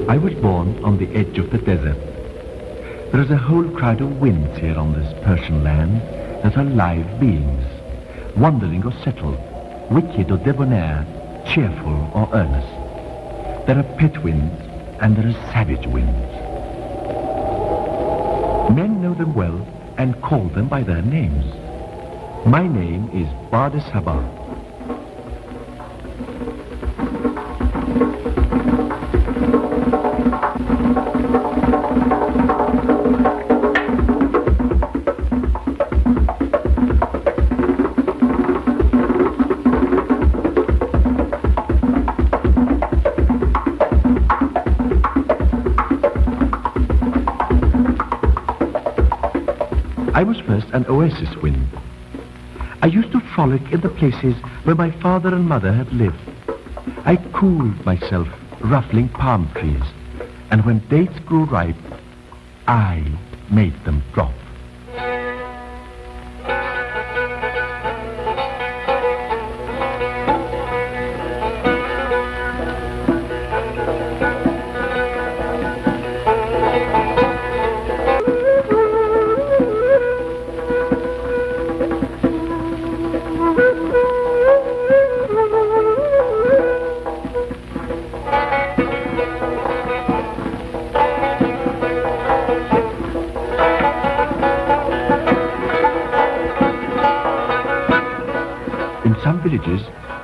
I was born on the edge of the desert. There is a whole crowd of winds here on this Persian land that are live beings, wandering or settled, wicked or debonair, cheerful or earnest. There are pet winds and there are savage winds. Men know them well and call them by their names. My name is Bardesaba. I was first an oasis wind. I used to frolic in the places where my father and mother had lived. I cooled myself ruffling palm trees, and when dates grew ripe, I made them drop.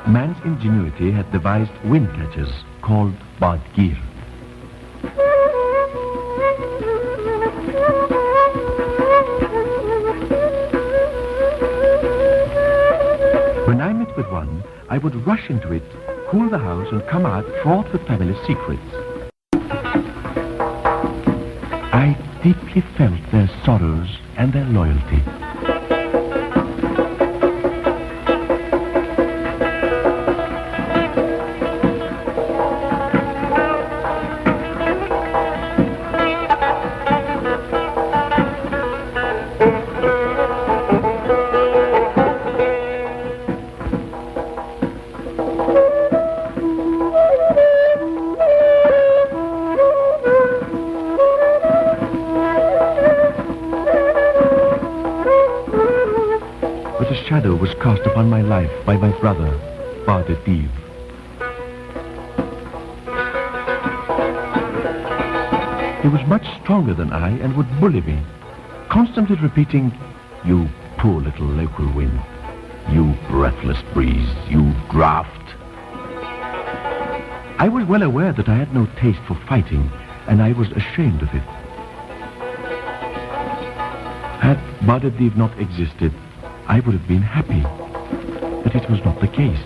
Man's ingenuity had devised wind catchers called badgir. When I met with one, I would rush into it, cool the house and come out fraught with family secrets. I deeply felt their sorrows and their loyalty. Was cast upon my life by my brother, Bardari. He was much stronger than I and would bully me, constantly repeating, "You poor little local wind, you breathless breeze, you draft." I was well aware that I had no taste for fighting, and I was ashamed of it. Had Bardari not existed, I would have been happy, but it was not the case.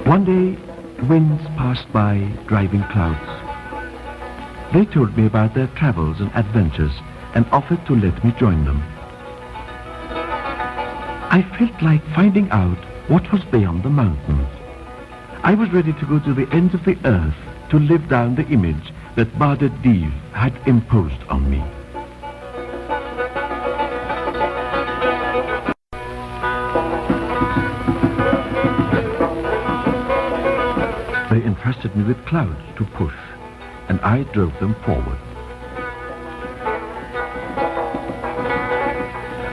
One day, winds passed by, driving clouds. They told me about their travels and adventures and offered to let me join them. I felt like finding out what was beyond the mountains. I was ready to go to the ends of the earth to live down the image that Bardari had imposed on me. They entrusted me with clouds to push, and I drove them forward.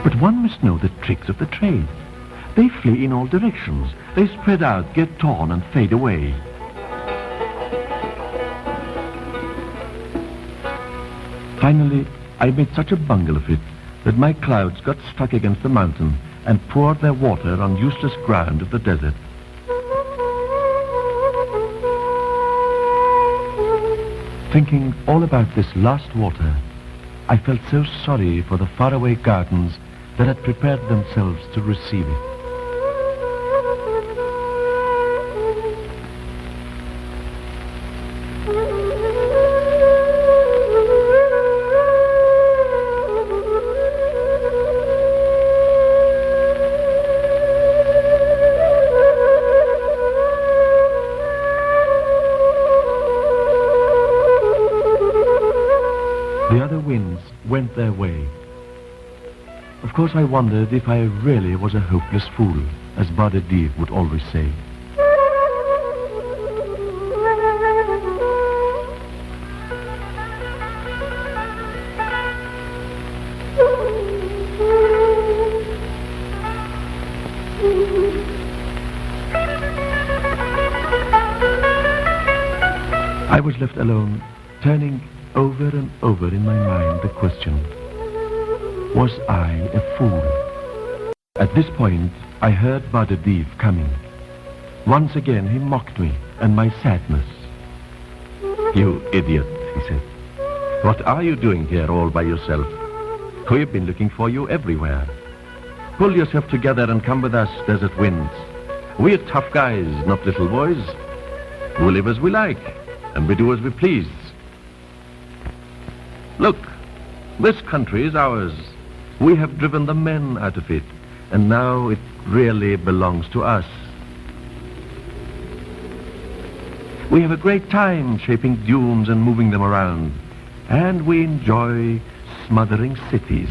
But one must know the tricks of the trade. They flee in all directions. They spread out, get torn, and fade away. Finally, I made such a bungle of it that my clouds got stuck against the mountain and poured their water on useless ground of the desert. Thinking all about this last water, I felt so sorry for the faraway gardens that had prepared themselves to receive it. The other winds went their way. Of course, I wondered if I really was a hopeless fool, as Bardari would always say. I was left alone, turning over and over in my mind the question, was I a fool? At this point, I heard Bardadiv coming. Once again, he mocked me and my sadness. "You idiot," he said. "What are you doing here all by yourself? We've been looking for you everywhere. Pull yourself together and come with us, desert winds. We're tough guys, not little boys. We live as we like, and we do as we please. Look, this country is ours. We have driven the men out of it, and now it really belongs to us. We have a great time shaping dunes and moving them around, and we enjoy smothering cities."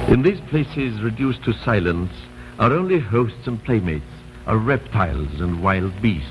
In these places reduced to silence are only hosts and playmates, are reptiles and wild beasts.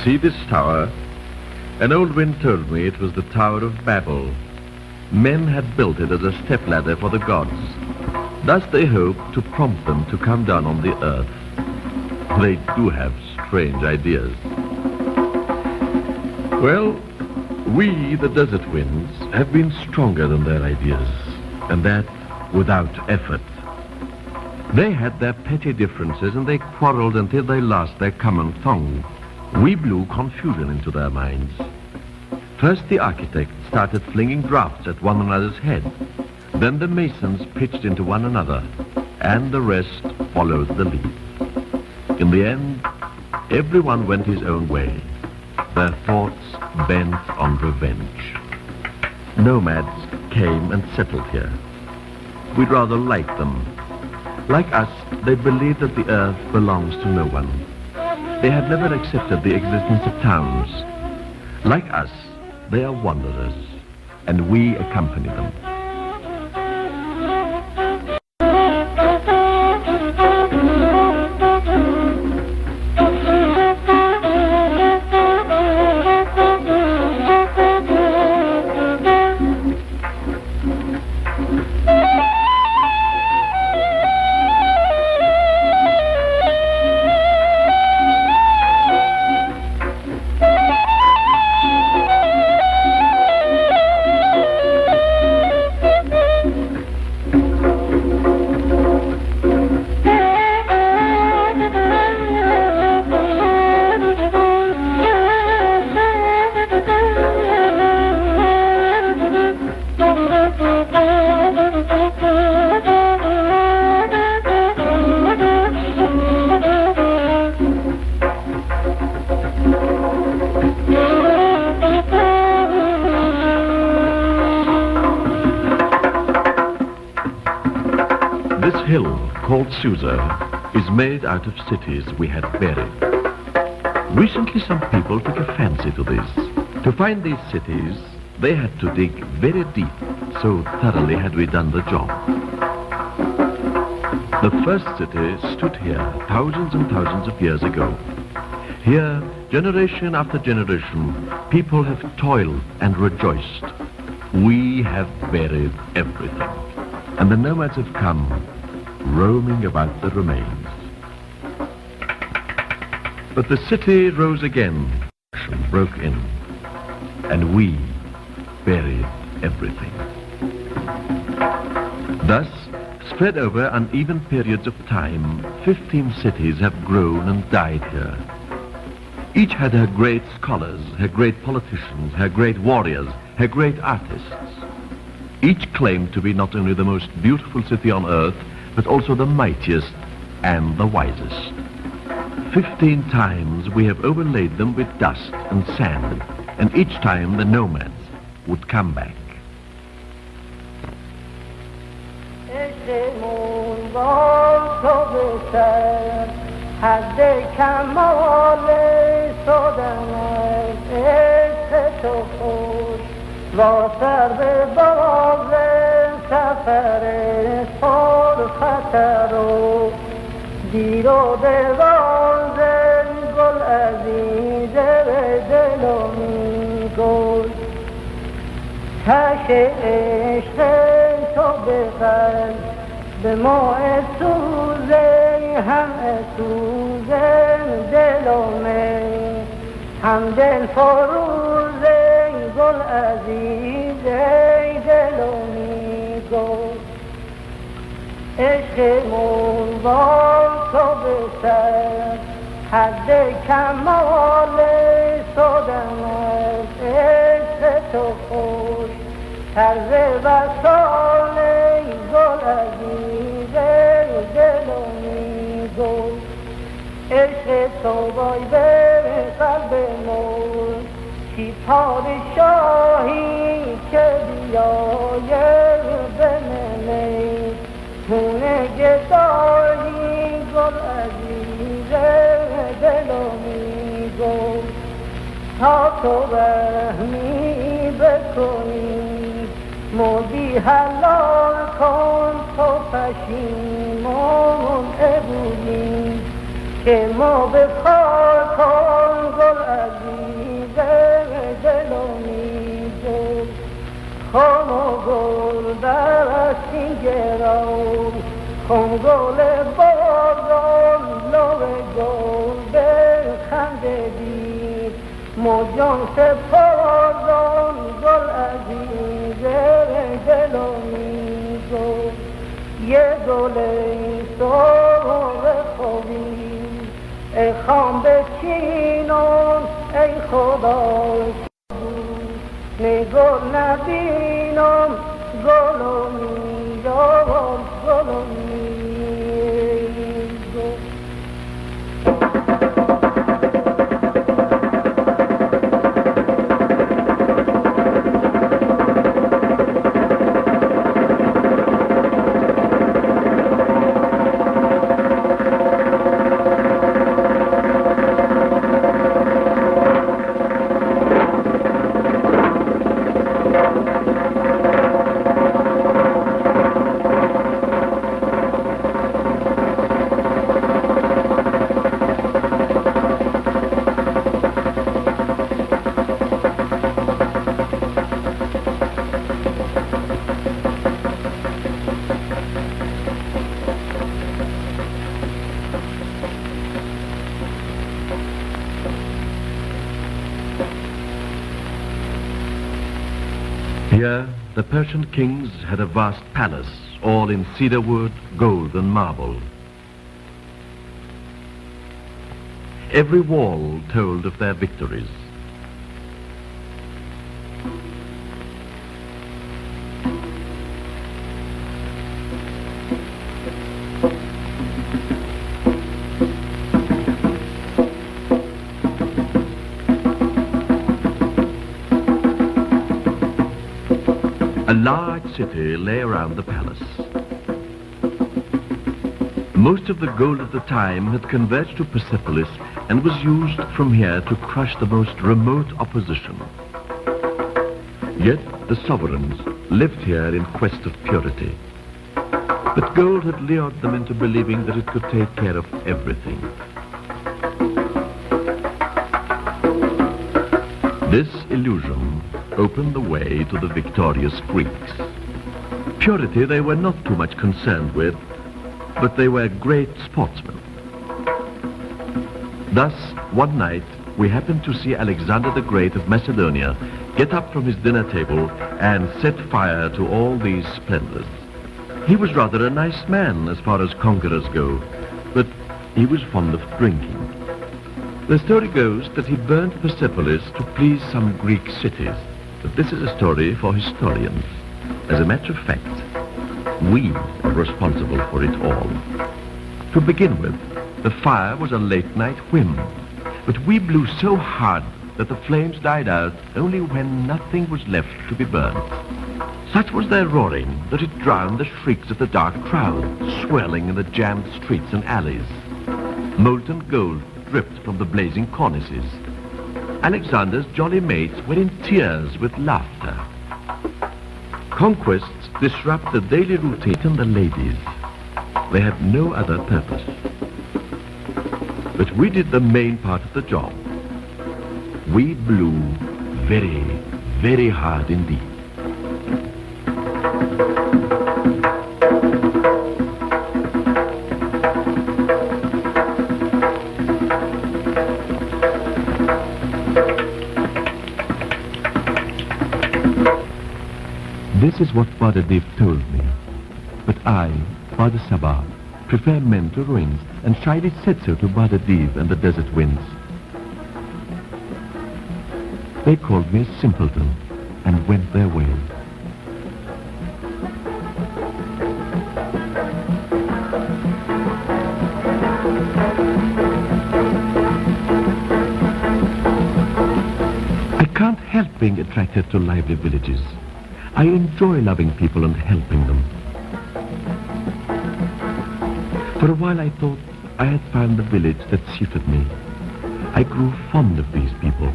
See this tower? An old wind told me it was the Tower of Babel. Men had built it as a stepladder for the gods. Thus they hoped to prompt them to come down on the earth. They do have strange ideas. Well, we, the desert winds, have been stronger than their ideas, and that without effort. They had their petty differences and they quarreled until they lost their common tongue. We blew confusion into their minds. First the architects started flinging drafts at one another's head. Then the masons pitched into one another, and the rest followed the lead. In the end, everyone went his own way, their thoughts bent on revenge. Nomads came and settled here. We'd rather like them. Like us, they believed that the earth belongs to no one. They had never accepted the existence of towns. Like us, they are wanderers, and we accompany them. hill, called Susa, is made out of cities we had buried. Recently some people took a fancy to this. To find these cities, they had to dig very deep, so thoroughly had we done the job. The first city stood here thousands and thousands of years ago. Here, generation after generation, people have toiled and rejoiced. We have buried everything, and the nomads have come, roaming about the remains. But the city rose again, broke in, and we buried everything. Thus, spread over uneven periods of time, 15 cities have grown and died here. Each had her great scholars, her great politicians, her great warriors, her great artists. Each claimed to be not only the most beautiful city on earth, but also the mightiest and the wisest. 15 times we have overlaid them with dust and sand, and each time the nomads would come back. دیر و دراز گل عزیز دل و میگل تش عشق تو به قلب به ما سوزه هم سوزه دل و می هم دل فروزه گل عزیز دل و میگل عشقمون با تو بسر حد کمال شدن از عشق تو خوش طرز وصال گل عزیز دل و میگل عشق تو بای به قلب مول چی پادشاهی که بیاید به نمی خونه گدایی گل عزیز دل و میگل تا تو رحمی بکنی مردی حلال کن تو پشیمون ابونی که ما بخواه کن گل عزیز دل و میگل خون و گل برستی گرام خون گل بازان لو گل بخنده دید موجان سپازان گل عزیز دل و میگل یه گل سرخ خوبی ای خام بچینون ای خدا نه گل نبینم گل و میگم گل و میگم Here, the Persian kings had a vast palace, all in cedar wood, gold and marble. Every wall told of their victories. A large city lay around the palace. Most of the gold of the time had converged to Persepolis and was used from here to crush the most remote opposition. Yet the sovereigns lived here in quest of purity. But gold had lured them into believing that it could take care of everything. This illusion opened the way to the victorious Greeks. Purity they were not too much concerned with, but they were great sportsmen. Thus, one night, we happened to see Alexander the Great of Macedonia get up from his dinner table and set fire to all these splendors. He was rather a nice man as far as conquerors go, but he was fond of drinking. The story goes that he burnt Persepolis to please some Greek cities, but this is a story for historians. As a matter of fact, we are responsible for it all. To begin with, the fire was a late-night whim, but we blew so hard that the flames died out only when nothing was left to be burnt. Such was their roaring that it drowned the shrieks of the dark crowd, swirling in the jammed streets and alleys. Molten gold dripped from the blazing cornices. Alexander's jolly mates were in tears with laughter. Conquests disrupt the daily routine and the ladies. They had no other purpose. But we did the main part of the job. We blew very, very hard indeed. This is what Bardadiv told me. But I, Father Sabah, prefer men to ruins, and shyly said so to Bardadiv and the desert winds. They called me a simpleton and went their way. I can't help being attracted to lively villages. I enjoy loving people and helping them. For a while I thought I had found the village that suited me. I grew fond of these people.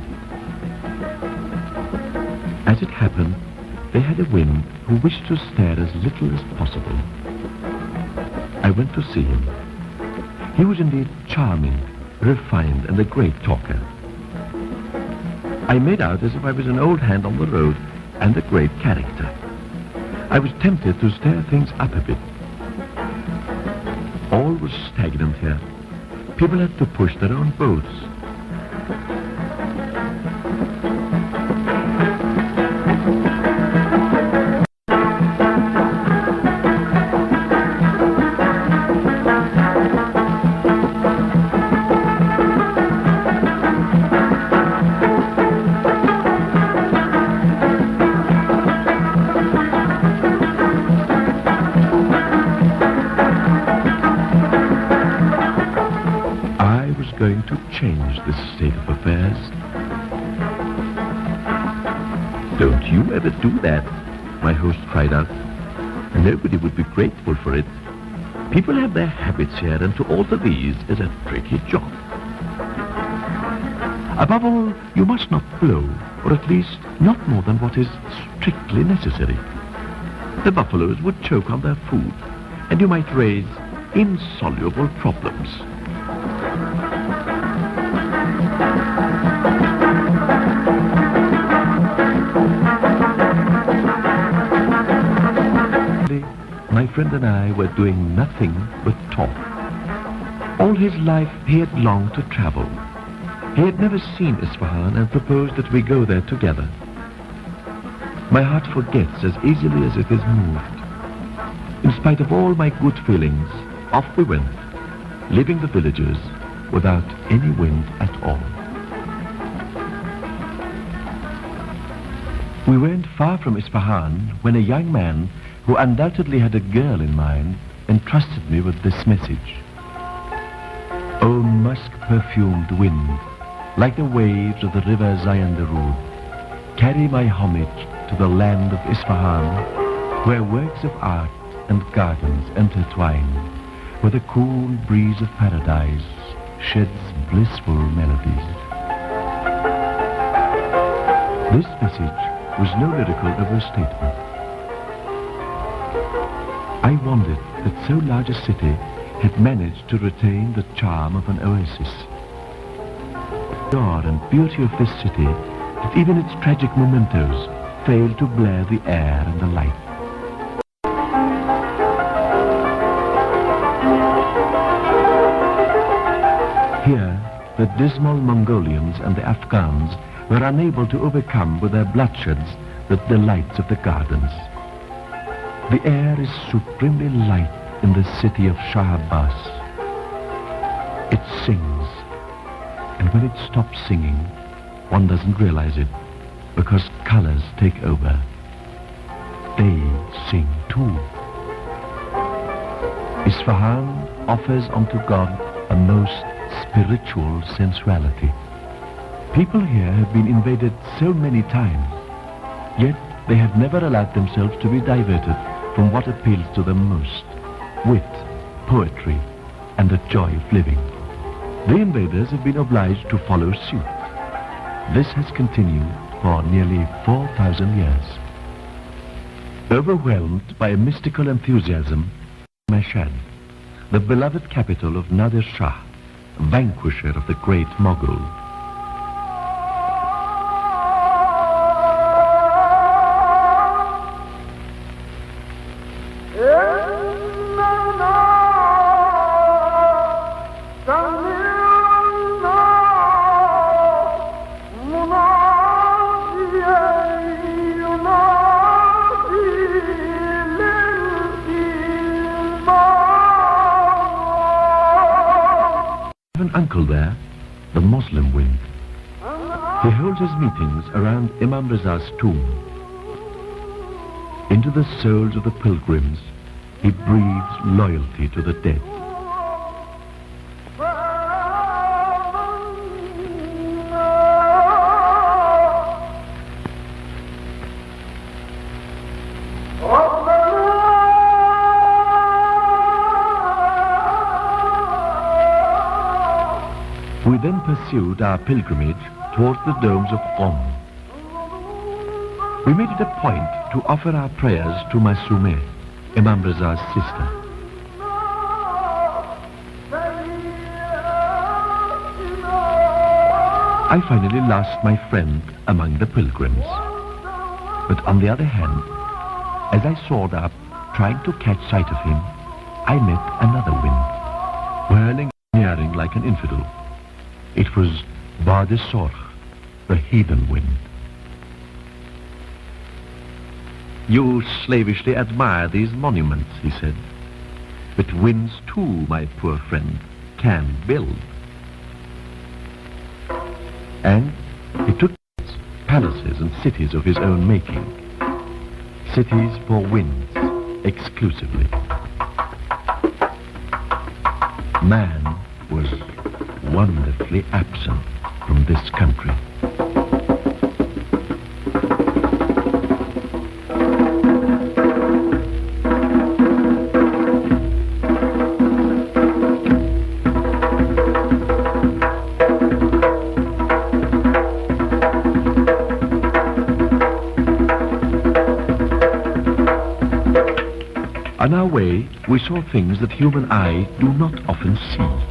As it happened, they had a wind who wished to stare as little as possible. I went to see him. He was indeed charming, refined, and a great talker. I made out as if I was an old hand on the road and a great character. I was tempted to stir things up a bit. All was stagnant here. People had to push their own boats. Change this state of affairs. Don't you ever do that, my host cried out. Nobody would be grateful for it. People have their habits here, and to alter these is a tricky job. Above all, you must not blow, or at least not more than what is strictly necessary. The buffaloes would choke on their food, and you might raise insoluble problems. My friend and I were doing nothing but talk. All his life he had longed to travel. He had never seen Isfahan and proposed that we go there together. My heart forgets as easily as it is moved. In spite of all my good feelings, off we went, leaving the villagers without any wind at all. We weren't far from Isfahan when a young man who undoubtedly had a girl in mind entrusted me with this message. O musk-perfumed wind, like the waves of the river Zayandarud, carry my homage to the land of Isfahan, where works of art and gardens intertwine, where the cool breeze of paradise sheds blissful melodies. This message was no lyrical overstatement. I wondered that so large a city had managed to retain the charm of an oasis. The joy and beauty of this city, that even its tragic mementos failed to blare the air and the light. Here, the dismal Mongolians and the Afghans were unable to overcome with their bloodsheds the delights of the gardens. The air is supremely light in the city of Shah Abbas. It sings, and when it stops singing, one doesn't realize it, because colors take over. They sing too. Isfahan offers unto God a most spiritual sensuality. People here have been invaded so many times, yet they have never allowed themselves to be diverted from what appeals to them most: wit, poetry, and the joy of living. The invaders have been obliged to follow suit. This has continued for nearly 4,000 years. Overwhelmed by a mystical enthusiasm, Mashhad, the beloved capital of Nadir Shah, vanquisher of the great Mughal. Uncle there, the Muslim wind. He holds his meetings around Imam Riza's tomb. Into the souls of the pilgrims, he breathes loyalty to the dead. We then pursued our pilgrimage towards the domes of Qom. We made it a point to offer our prayers to Masumeh, Imam Riza's sister. I finally lost my friend among the pilgrims. But on the other hand, as I soared up, trying to catch sight of him, I met another wind, whirling and nearing like an infidel. It was Bardesor, the heathen wind. You slavishly admire these monuments, he said. But winds too, my poor friend, can build. And he took palaces and cities of his own making. Cities for winds, exclusively. Man was wonderfully absent from this country. On our way, we saw things that human eye do not often see.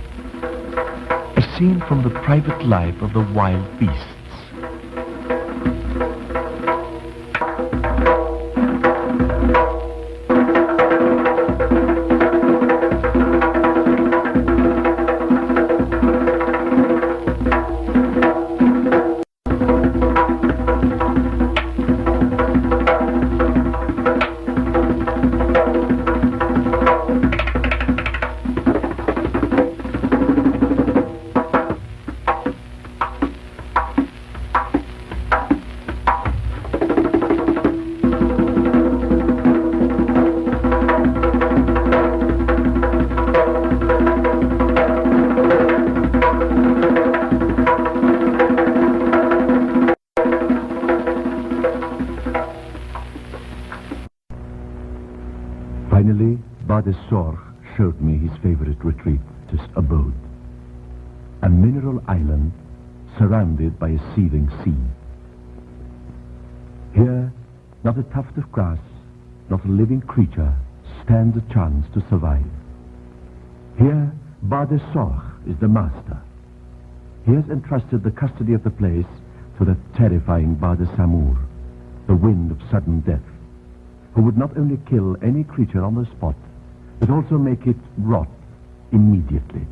A scene from the private life of the wild beasts. Finally, Bardesor showed me his favorite retreat, his abode. A mineral island surrounded by a seething sea. Here, not a tuft of grass, not a living creature stands a chance to survive. Here, Bashad is the master. He has entrusted the custody of the place to the terrifying Samur, the wind of sudden death, who would not only kill any creature on the spot, but also make it rot immediately.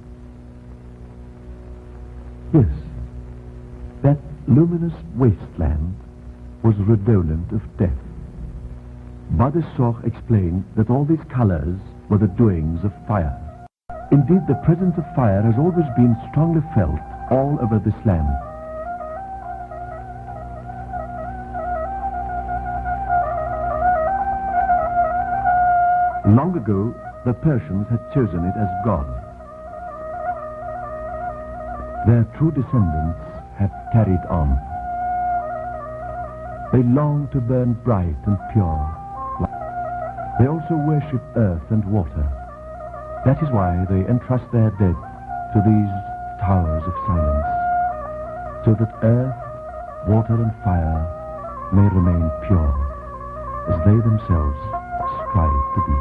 Yes, that luminous wasteland was redolent of death. Bashad explained that all these colors were the doings of fire. Indeed, the presence of fire has always been strongly felt all over this land. Long ago, the Persians had chosen it as God. Their true descendants have carried on. They long to burn bright and pure. They also worship earth and water. That is why they entrust their dead to these towers of silence, so that earth, water and fire may remain pure, as they themselves strive to be.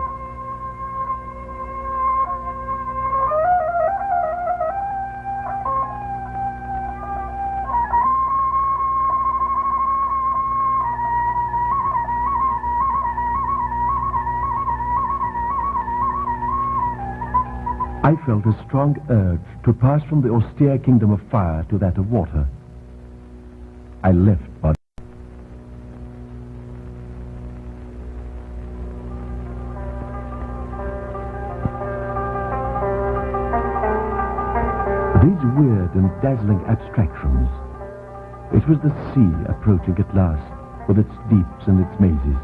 I felt a strong urge to pass from the austere kingdom of fire to that of water. I left Bashad. These weird and dazzling abstractions. It was the sea approaching at last, with its deeps and its mazes.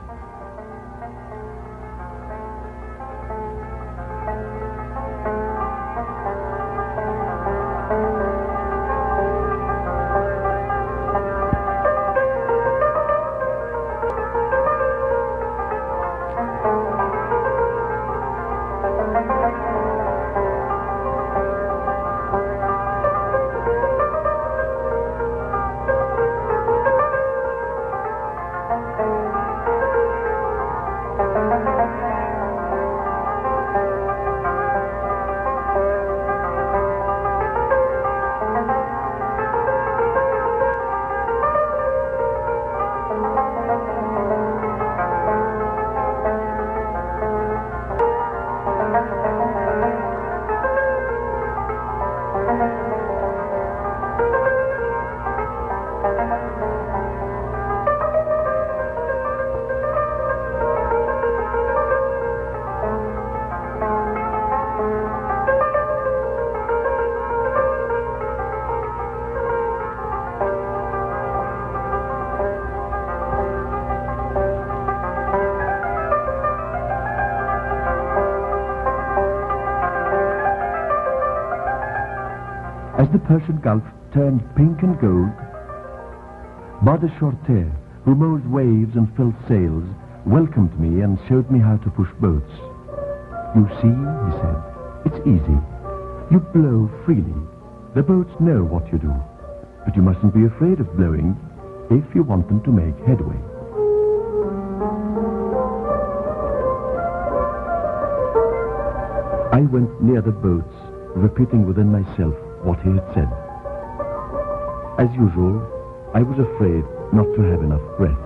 As the Persian Gulf turned pink and gold, Bashad, who mows waves and fills sails, welcomed me and showed me how to push boats. You see, he said, it's easy. You blow freely. The boats know what you do. But you mustn't be afraid of blowing if you want them to make headway. I went near the boats, repeating within myself what he had said. As usual, I was afraid not to have enough breath.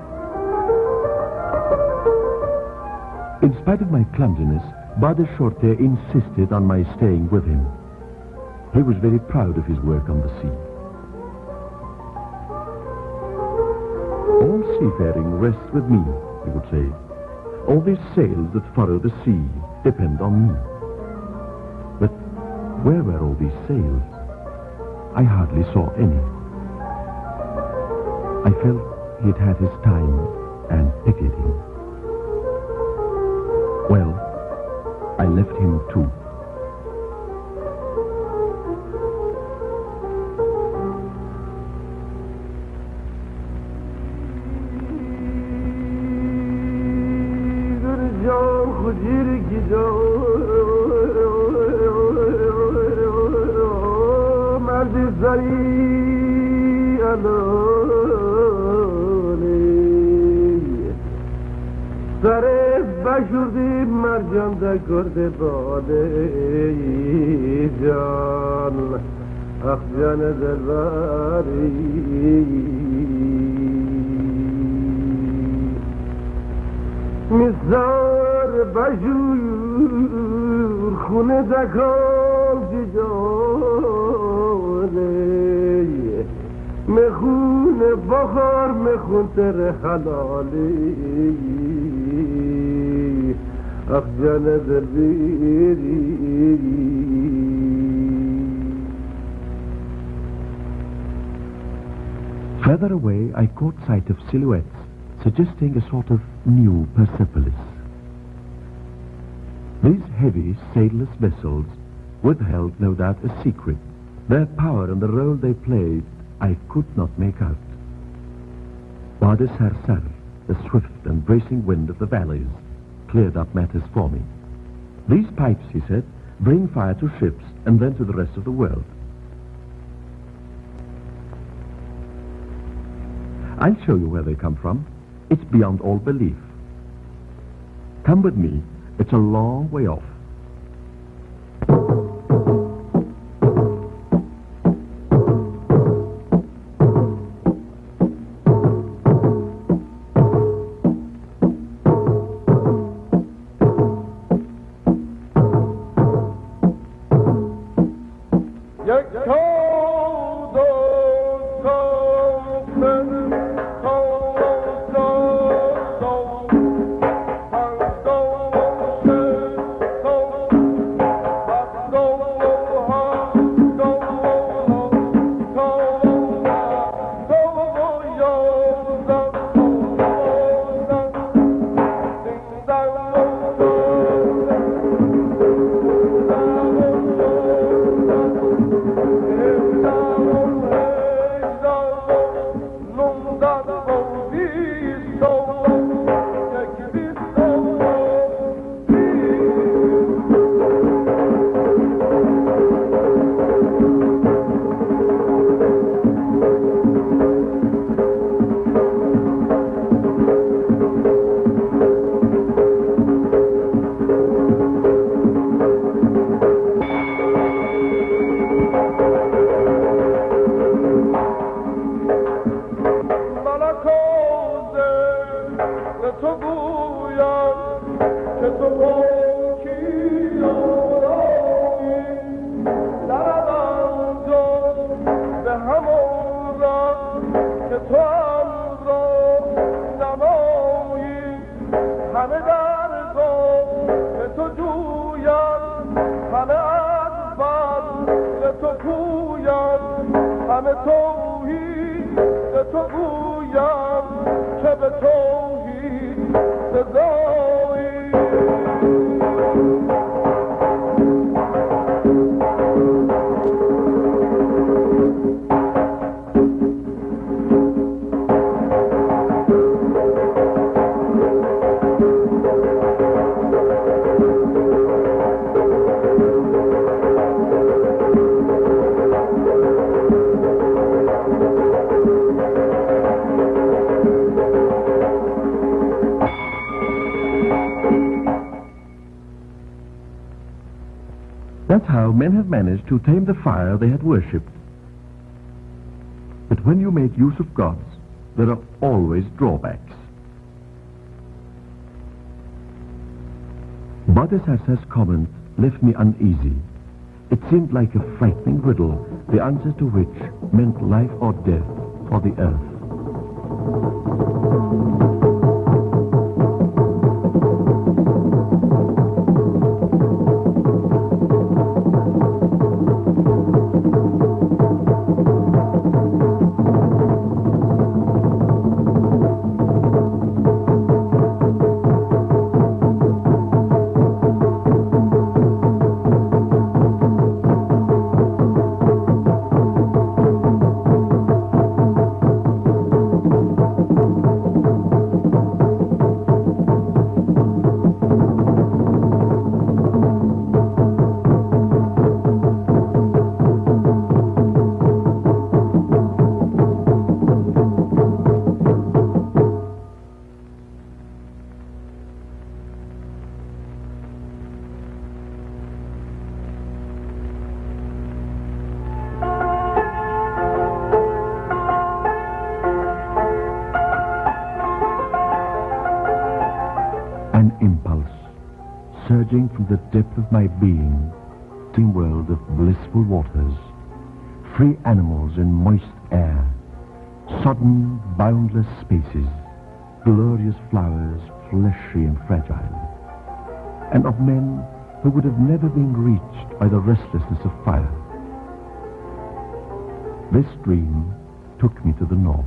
In spite of my clumsiness, Bashad insisted on my staying with him. He was very proud of his work on the sea. All seafaring rests with me, he would say. All these sails that follow the sea depend on me. But where were all these sails? I hardly saw any. I felt he'd had his time and pitied him. Well, I left him too. سر بشوردی مرجان ده کرده باده جان اخ جان دلبری میزار بشور خونه دکال جاده مخون بخار مخون تر حلالی اخ جان دلبری. Further away, I caught sight of silhouettes, suggesting a sort of new Persepolis. These heavy, sailless vessels withheld, no doubt, a secret. Their power and the role they played, I could not make out. Bade Sarsar, the swift and bracing wind of the valleys, cleared up matters for me. These pipes, he said, bring fire to ships and then to the rest of the world. I'll show you where they come from. It's beyond all belief. Come with me. It's a long way off. That's how men have managed to tame the fire they had worshipped. But when you make use of gods, there are always drawbacks. Bodhisattva's comment left me uneasy. It seemed like a frightening riddle, the answer to which meant life or death for the earth. surging from the depth of my being to a world of blissful waters, free animals in moist air, sodden, boundless spaces, glorious flowers, fleshy and fragile, and of men who would have never been reached by the restlessness of fire. This dream took me to the north.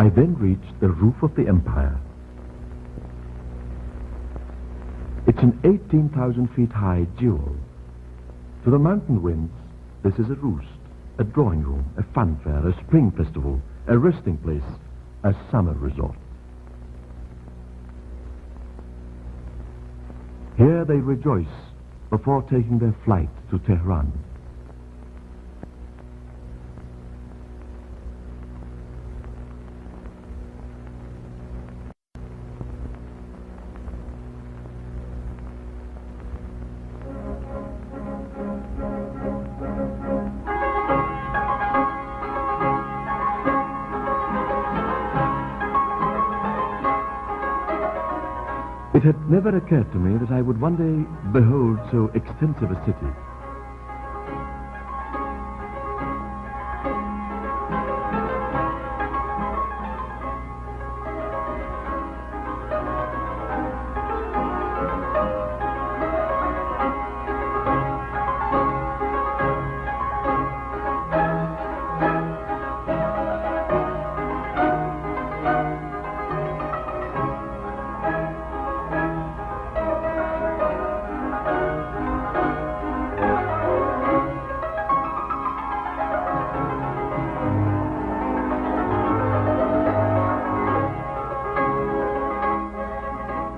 I then reached the roof of the empire. It's an 18,000 feet high jewel. To the mountain winds, this is a roost, a drawing room, a funfair, a spring festival, a resting place, a summer resort. Here they rejoice before taking their flight to Tehran. It had never occurred to me that I would one day behold so extensive a city.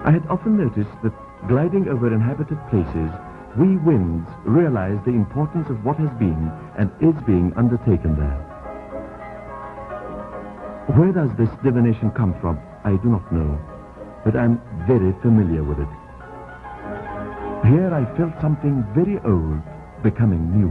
I had often noticed that gliding over inhabited places, we winds realize the importance of what has been and is being undertaken there. Where does this divination come from? I do not know, but I'm very familiar with it. Here I felt something very old becoming new.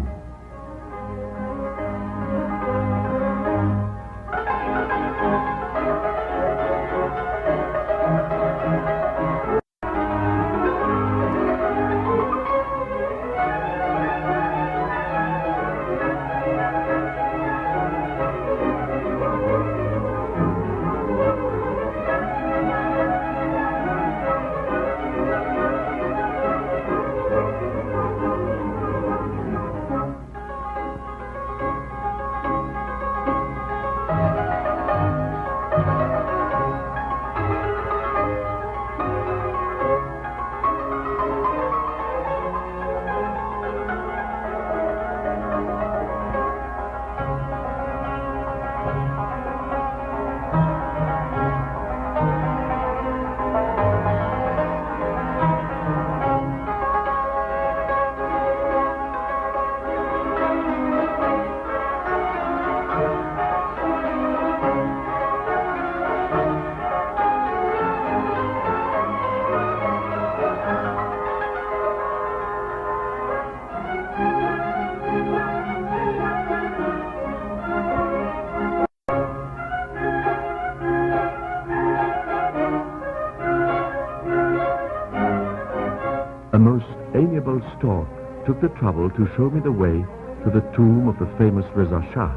A most amiable stork took the trouble to show me the way to the tomb of the famous Reza Shah.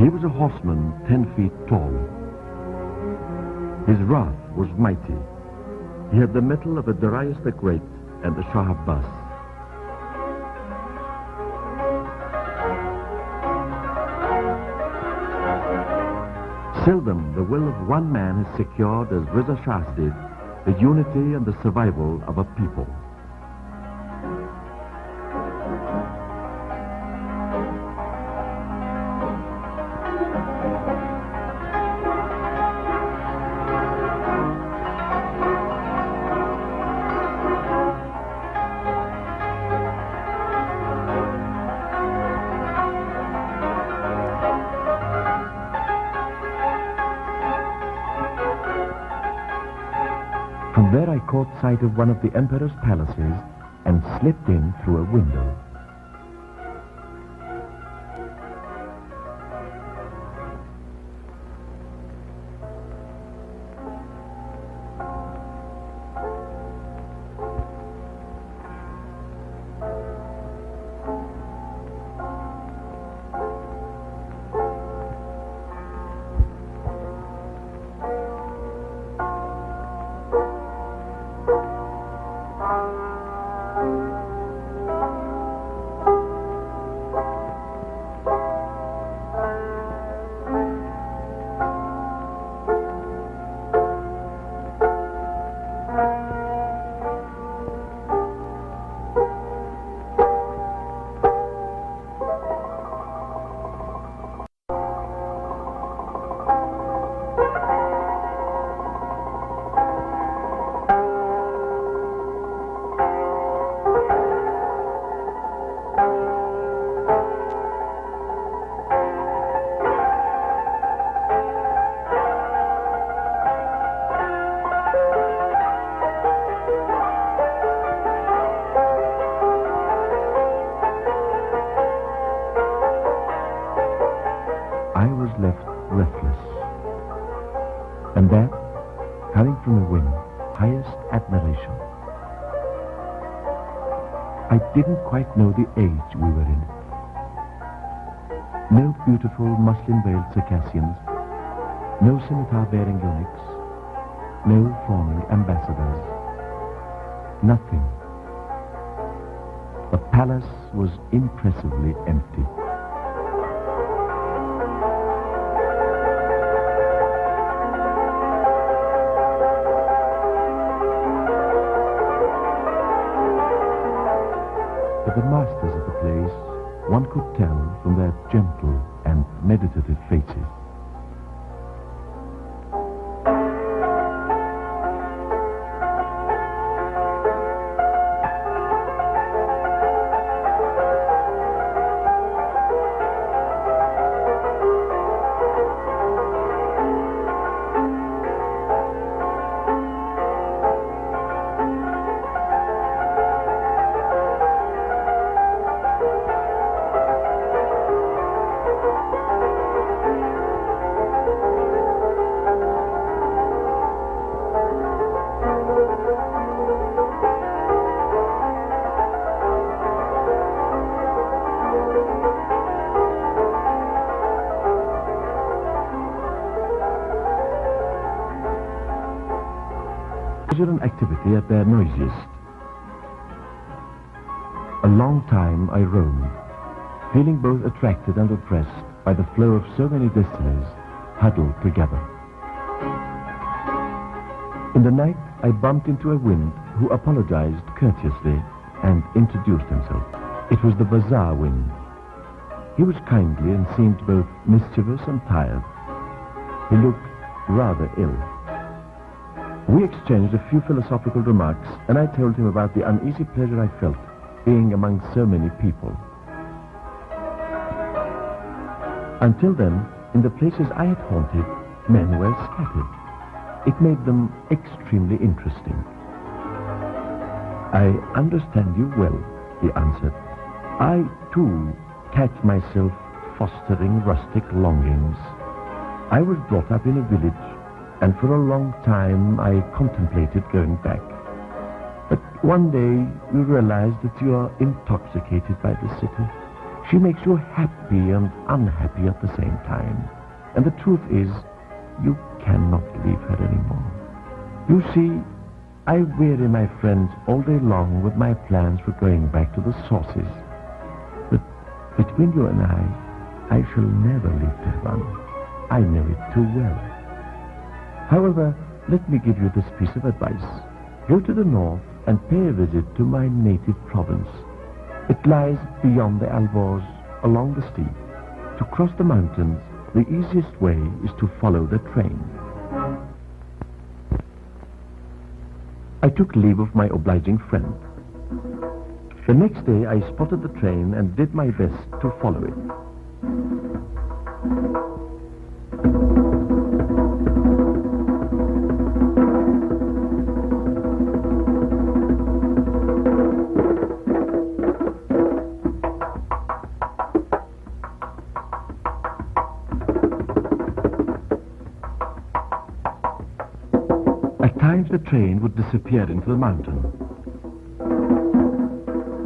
He was a horseman 10 feet tall. His wrath was mighty. He had the mettle of a Darius the Great and the Shah Abbas. Seldom the will of one man has secured, as Reza Shah did, the unity and the survival of a people. From there I caught sight of one of the emperor's palaces and slipped in through a window. And that, coming from a wind, highest admiration. I didn't quite know the age we were in. No beautiful muslin-veiled Circassians, no scimitar-bearing eunuchs, no fawning ambassadors. Nothing. The palace was impressively empty. But the masters of the place, one could tell from their gentle and meditative faces. Pleasure and activity at their noisiest. A long time I roamed, feeling both attracted and oppressed by the flow of so many destinies huddled together. In the night, I bumped into a wind who apologized courteously and introduced himself. It was the bazaar wind. He was kindly and seemed both mischievous and tired. He looked rather ill. We exchanged a few philosophical remarks, and I told him about the uneasy pleasure I felt being among so many people. Until then, in the places I had haunted, men were scattered. It made them extremely interesting. I understand you well, he answered. I, too, catch myself fostering rustic longings. I was brought up in a village, and for a long time I contemplated going back. But one day you realize that you are intoxicated by the city. She makes you happy and unhappy at the same time. And the truth is, you cannot leave her anymore. You see, I weary my friends all day long with my plans for going back to the sources. But between you and I shall never leave Tehran. I know it too well. However, let me give you this piece of advice. Go to the north and pay a visit to my native province. It lies beyond the Alborz, along the steep. To cross the mountains, the easiest way is to follow the train. I took leave of my obliging friend. The next day I spotted the train and did my best to follow it. At times the train would disappear into the mountain,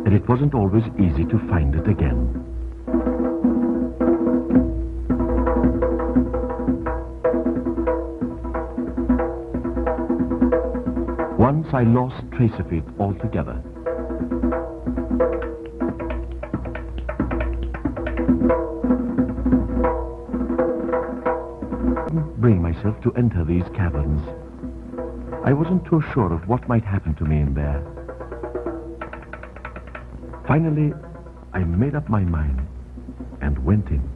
and it wasn't always easy to find it again. Once I lost trace of it altogether. I couldn't bring myself to enter these caverns. I wasn't too sure of what might happen to me in there. Finally, I made up my mind and went in.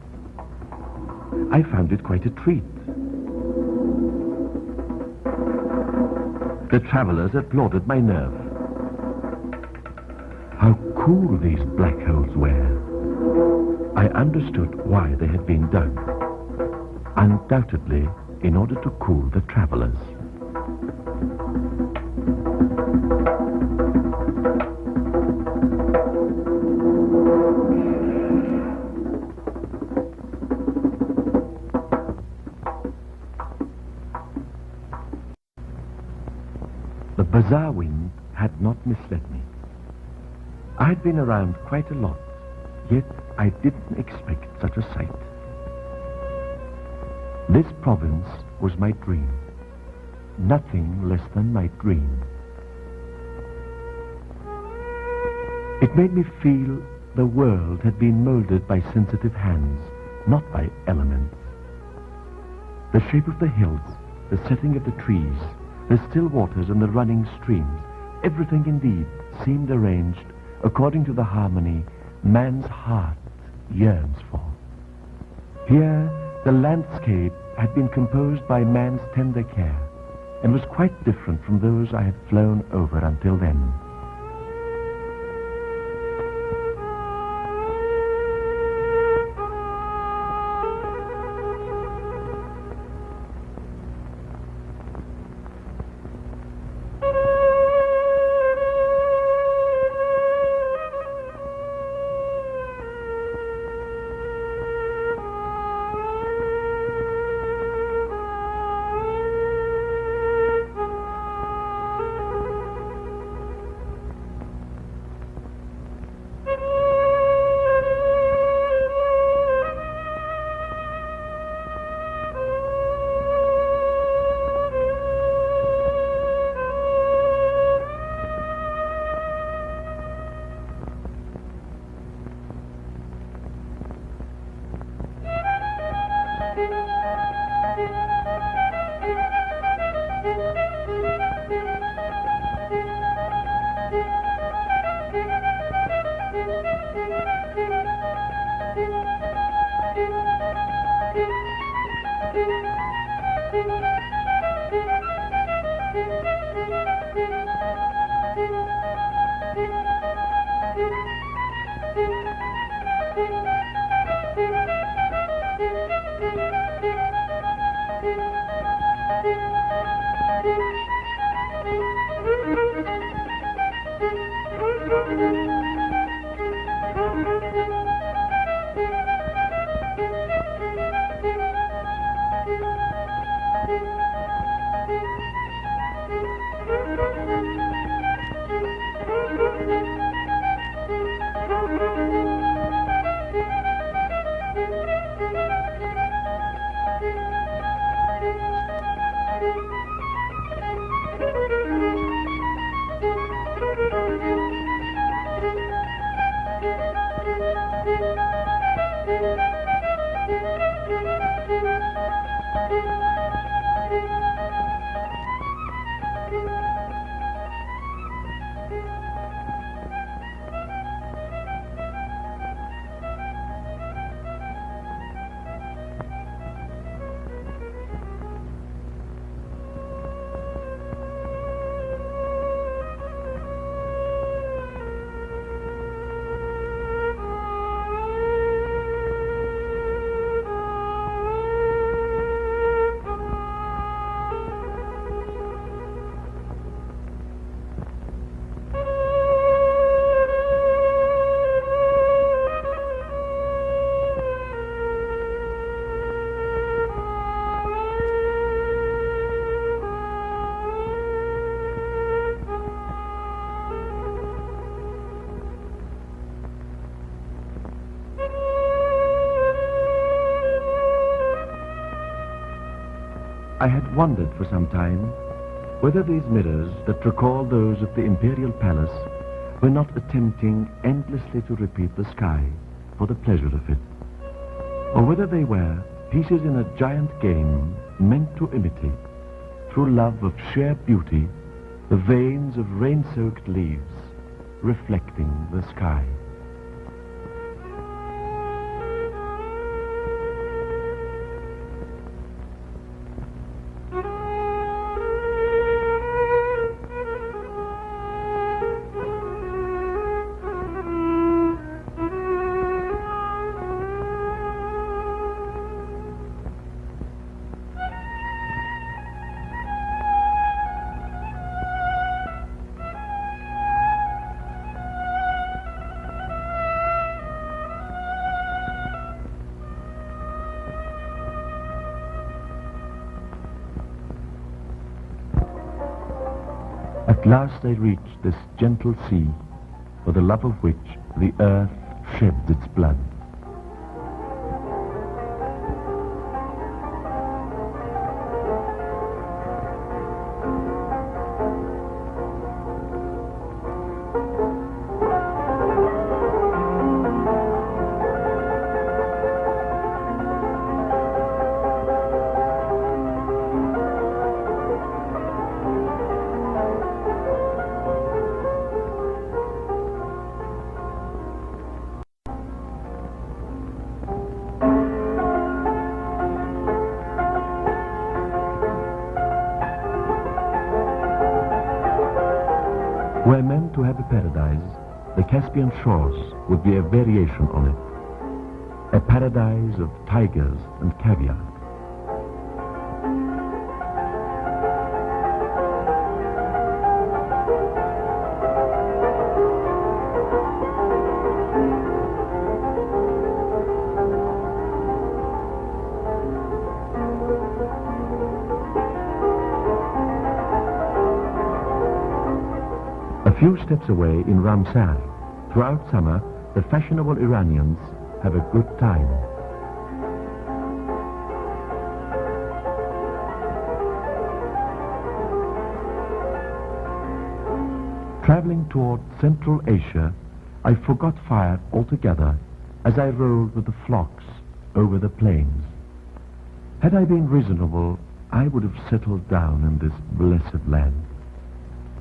I found it quite a treat. The travelers applauded my nerve. How cool these black holes were. I understood why they had been dug. Undoubtedly, in order to cool the travelers. bizarre wind had not misled me. I had been around quite a lot, yet I didn't expect such a sight. This province was my dream, nothing less than my dream. It made me feel the world had been molded by sensitive hands, not by elements. The shape of the hills, the setting of the trees, the still waters and the running streams, everything indeed seemed arranged according to the harmony man's heart yearns for. Here, the landscape had been composed by man's tender care and was quite different from those I had flown over until then. I had wondered for some time whether these mirrors that recall those of the imperial palace were not attempting endlessly to repeat the sky for the pleasure of it, or whether they were pieces in a giant game meant to imitate, through love of sheer beauty, the veins of rain-soaked leaves reflecting the sky. At last I reached this gentle sea, for the love of which the earth sheds its blood. Were meant to have a paradise, the Caspian shores would be a variation on it. A paradise of tigers and caviar. A few steps away in Ramsar, throughout summer, the fashionable Iranians have a good time. Traveling toward Central Asia, I forgot fire altogether as I rolled with the flocks over the plains. Had I been reasonable, I would have settled down in this blessed land.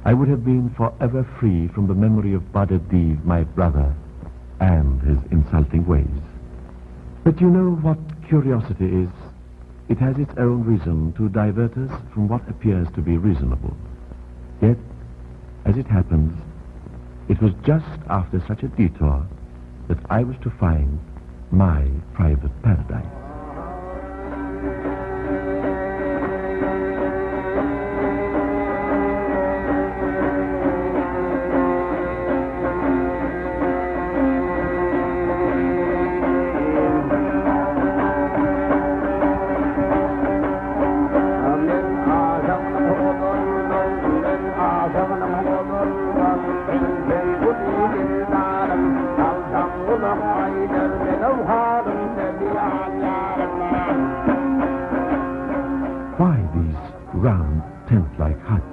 I would have been forever free from the memory of Bardadiv, my brother, and his insulting ways. But you know what curiosity is? It has its own reason to divert us from what appears to be reasonable. Yet, as it happens, it was just after such a detour that I was to find my private paradise. Why these round tent-like huts?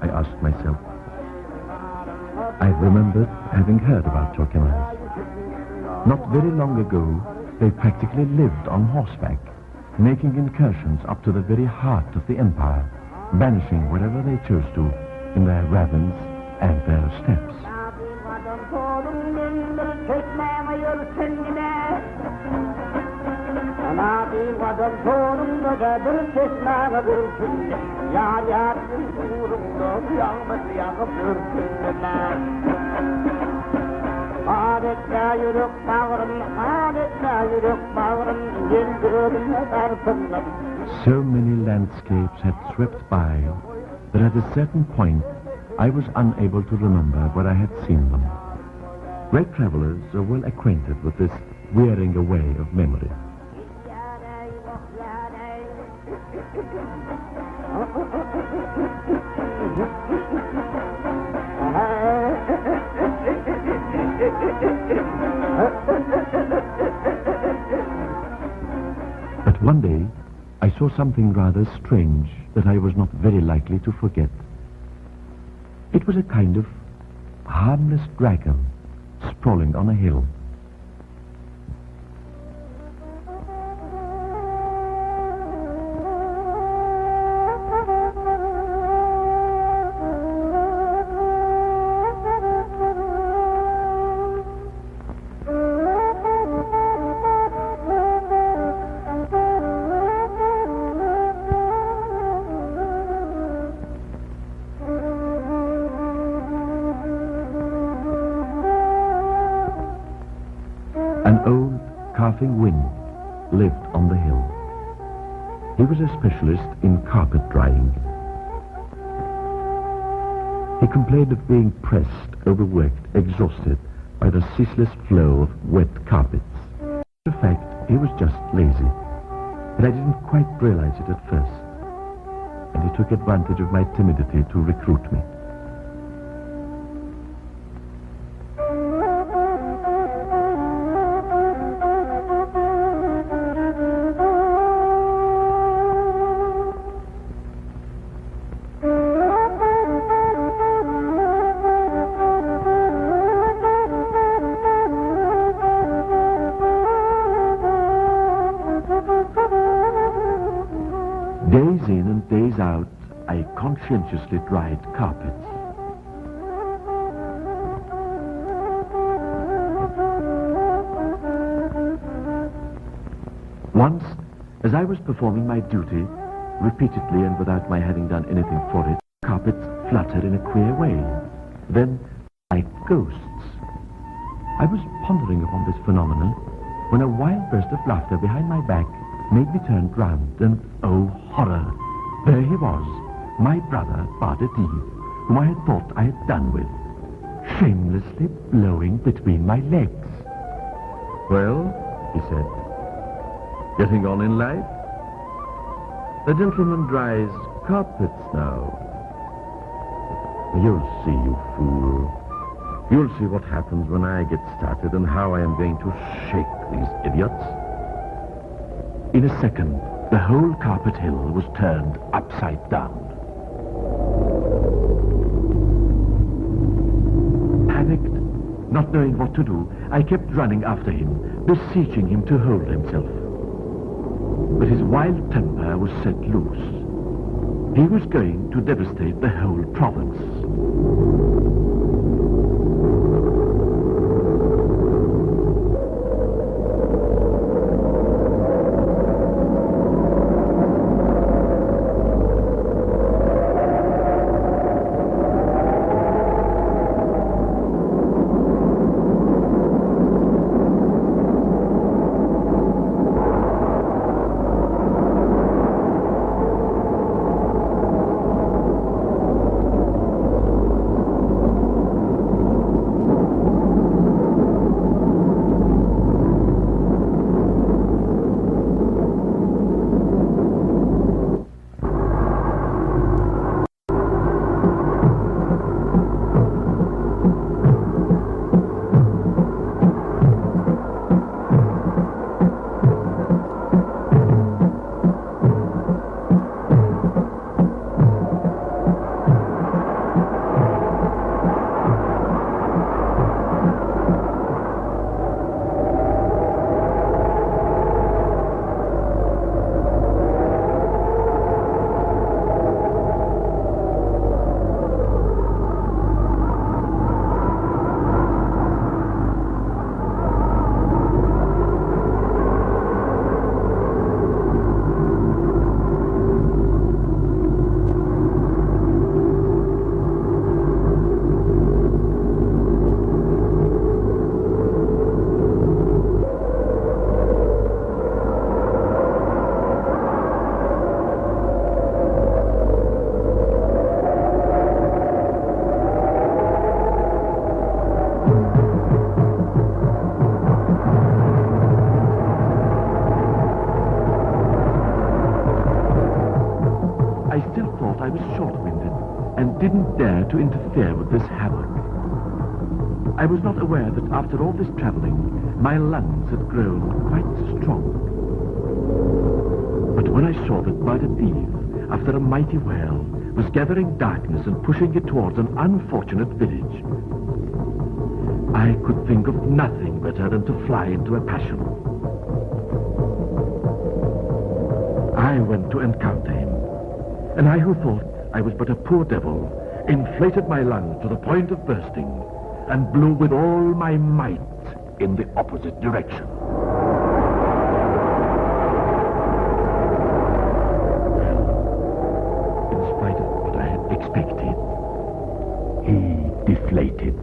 I asked myself. I remembered having heard about Turkmenans. Not very long ago, they practically lived on horseback, making incursions up to the very heart of the empire, vanishing wherever they chose to in their ravins and their steppes. So many landscapes had swept by that at a certain point I was unable to remember where I had seen them. Great travelers are well acquainted with this wearing away of memory. But one day, I saw something rather strange that I was not very likely to forget. It was a kind of harmless dragon sprawling on a hill. An old coughing wind lived on the hill. He was a specialist in carpet drying. He complained of being pressed, overworked, exhausted by the ceaseless flow of wet carpets. In fact, he was just lazy, but I didn't quite realize it at first, and he took advantage of my timidity to recruit me. days out, I conscientiously dried carpets. Once, as I was performing my duty, repeatedly and without my having done anything for it, carpets fluttered in a queer way. Then, like ghosts. I was pondering upon this phenomenon when a wild burst of laughter behind my back made me turn round, and oh horror, there he was, my brother Bardati, whom I had thought I had done with, shamelessly blowing between my legs. Well, he said, getting on in life? The gentleman dries carpets now. You'll see, you fool. You'll see what happens when I get started and how I am going to shake these idiots. In a second, the whole carpet hill was turned upside down. Panicked, not knowing what to do, I kept running after him, beseeching him to hold himself. But his wild temper was set loose. He was going to devastate the whole province. Didn't dare to interfere with this havoc. I was not aware that after all this traveling, my lungs had grown quite strong. But when I saw that Bardati, after a mighty whale, was gathering darkness and pushing it towards an unfortunate village, I could think of nothing better than to fly into a passion. I went to encounter him, and I who thought I was but a poor devil, inflated my lungs to the point of bursting, and blew with all my might in the opposite direction. Well, in spite of what I had expected, he deflated.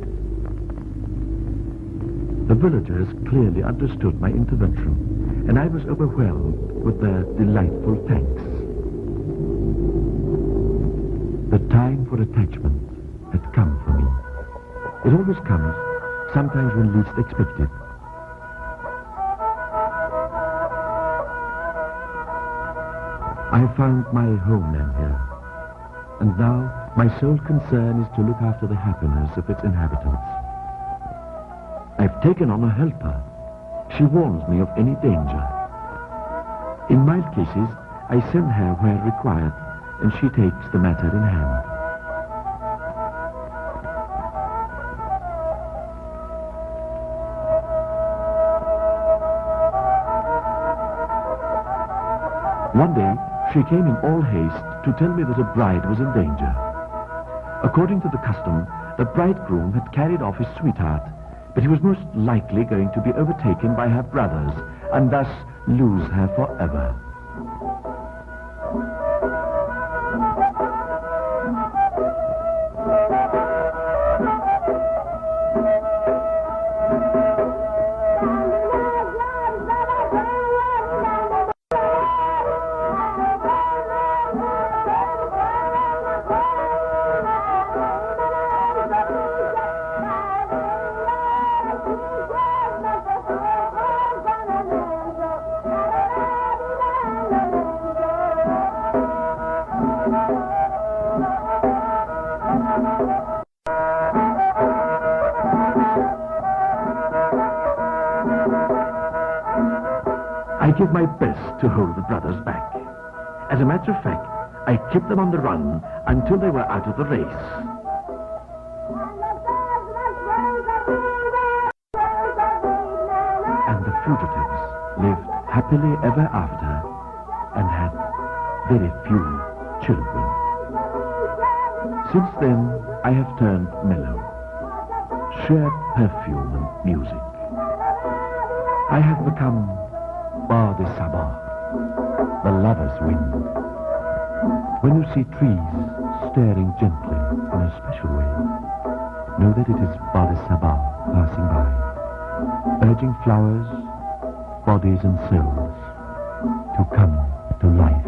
The villagers clearly understood my intervention, and I was overwhelmed with their delightful thanks. The time for attachment had come for me. It always comes, sometimes when least expected. I have found my homeland here, and now my sole concern is to look after the happiness of its inhabitants. I've taken on a helper. She warns me of any danger. In mild cases, I send her where required, and she takes the matter in hand. One day, She came in all haste to tell me that a bride was in danger. According to the custom, the bridegroom had carried off his sweetheart, but he was most likely going to be overtaken by her brothers and thus lose her forever. I did my best to hold the brothers back. As a matter of fact, I kept them on the run until they were out of the race. And the fugitives lived happily ever after and had very few children. Since then, I have turned mellow, sheer perfume and music. I have become bardard, the lover's wind. When you see trees stirring gently in a special way, know that it is bardard passing by, urging flowers, bodies and souls to come to life.